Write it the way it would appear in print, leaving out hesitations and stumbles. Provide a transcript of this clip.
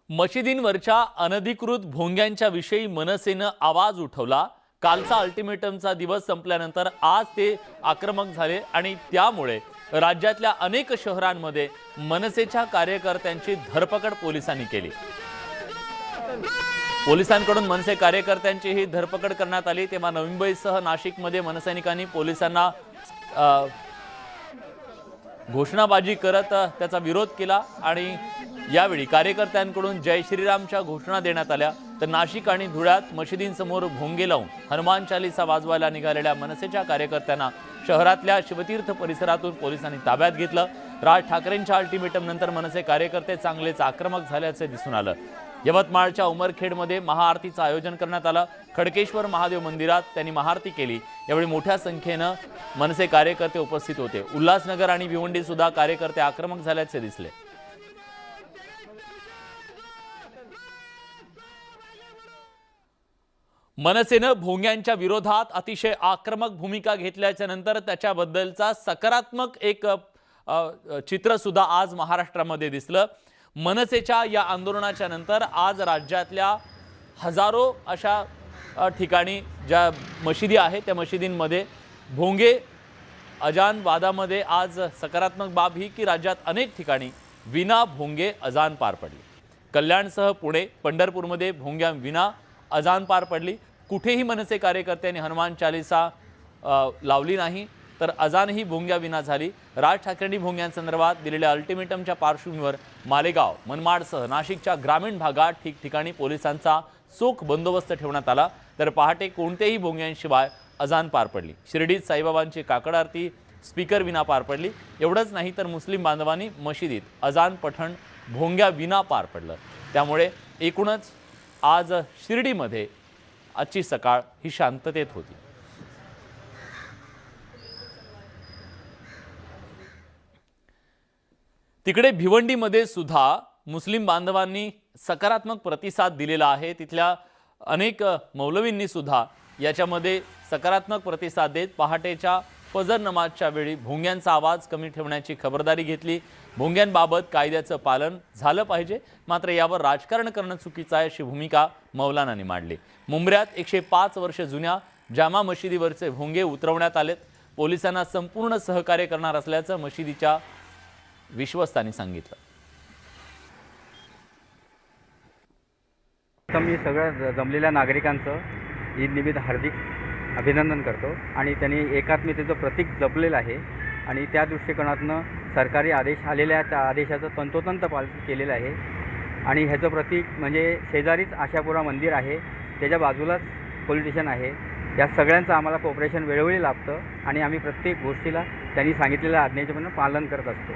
मशिदींवरच्या अनधिकृत भोंग्यांच्या विषयी मनसेनं आवाज उठवला। कालचा अल्टिमेटमचा दिवस संपल्यानंतर आज ते आक्रमक झाले आणि त्यामुळे राज्यातल्या अनेक शहरांमध्ये मनसेच्या कार्यकर्त्यांची धरपकड पोलिसांनी केली। पोलिसांकडून मनसे कार्यकर्त्यांची ही धरपकड करण्यात आली। तेव्हा नवी मुंबईसह नाशिकमध्ये मनसैनिकांनी पोलिसांना घोषणाबाजी करत त्याचा विरोध केला आणि यावेळी कार्यकर्त्यांकडून जय श्रीरामच्या घोषणा देण्यात आल्या। तर नाशिक आणि धुळ्यात मशिदींसमोर भोंगे लावून हनुमान चालीसा वाजवायला निघालेल्या मनसेच्या कार्यकर्त्यांना शहरातल्या शिवतीर्थ परिसरातून पोलिसांनी ताब्यात घेतलं। राज ठाकरेंच्या अल्टिमेटम नंतर मनसे कार्यकर्ते चांगलेच आक्रमक झाल्याचे दिसून आलं। यवतमाळच्या उमरखेडमध्ये महाआरतीचं आयोजन करण्यात आलं। खडकेश्वर महादेव मंदिरात त्यांनी महाआरती केली। यावेळी मोठ्या संख्येनं मनसे कार्यकर्ते उपस्थित होते। उल्हासनगर आणि भिवंडी सुद्धा कार्यकर्ते आक्रमक झाल्याचे दिसले। मनसेनं भोंग्यांच्या विरोधात अतिशय आक्रमक भूमिका घेतल्याच्या नंतर त्याच्याबद्दलचा सकारात्मक एक चित्र सुद्धा आज महाराष्ट्रामध्ये दिसलं। मनसेच्या या आंदोलनाच्या नंतर आज राज्यातल्या हजारो अशा ठिकाणी ज्या मशिदी आहेत त्या मशिदींमध्ये भोंगे अजान वादामध्ये आज सकारात्मक बाब ही की राज्यात अनेक ठिकाणी विना भोंगे अजान पार पडली। कल्याणसह पुणे पंढरपूरमध्ये भोंग्या विना अजान पार पडली। कुठेही मनसे कार्यकर्त्यांनी हनुमान चालीसा लावली नाही, तर अजानही भोंग्या विना झाली। राज ठाकरेंनी भोंग्यांसंदर्भात दिलेल्या अल्टिमेटमच्या पार्श्वभूमीवर मालेगाव मनमाडसह नाशिकच्या ग्रामीण भागात ठिकठिकाणी पोलिसांचा चोख बंदोबस्त ठेवण्यात आला। तर पहाटे कोणत्याही भोंग्यांशिवाय अजान पार पडली। शिर्डीत साईबाबांची काकड आरती स्पीकर विना पार पडली। एवढंच नाही तर मुस्लिम बांधवांनी मशिदीत अजान पठण भोंग्या विना पार पडलं। त्यामुळे एकूणच आज शिर्डीमध्ये आजची सकाळ ही शांततेत होती। तिकडे भिवंडीमध्ये सुद्धा मुस्लिम बांधवांनी सकारात्मक प्रतिसाद दिलेला आहे। तिथल्या अनेक मौलवींनी सुद्धा याच्यामध्ये सकारात्मक प्रतिसाद देत पहाटेच्या फजर नमाजच्या वेळी भोंग्यांचा आवाज कमी ठेवण्याची खबरदारी घेतली। भोंग्यांबाबत कायद्याचं पालन झालं पाहिजे, मात्र यावर राजकारण करणं चुकीचं आहे अशी भूमिका मौलानांनी मांडली। मुंबऱ्यात 105 वर्ष जुन्या जामा मशिदीवरचे भोंगे उतरवण्यात आलेत। पोलिसांना संपूर्ण सहकार्य करणार असल्याचं मशिदीच्या विश्वस्तांनी सांगितलं। मी सगळ्या जमलेल्या नागरिकांचं ईद निमित्त हार्दिक अभिनंदन करतो आणि त्यांनी एकात्मतेचं प्रतीक जपलेलं आहे आणि त्या दृष्टिकोनातून सरकारी आदेश आलेल्या त्या आदेशाचं तंतोतंत पालन केलेलं आहे। आणि ह्याचं प्रतीक म्हणजे शेजारीच आशापुरा मंदिर आहे, त्याच्या बाजूलाच पोलीस स्टेशन आहे। या सगळ्यांचं आम्हाला कोऑपरेशन वेळोवेळी लाभतं आणि आम्ही प्रत्येक गोष्टीला त्यांनी सांगितलेल्या आज्ञेचे पण पालन करत असतो।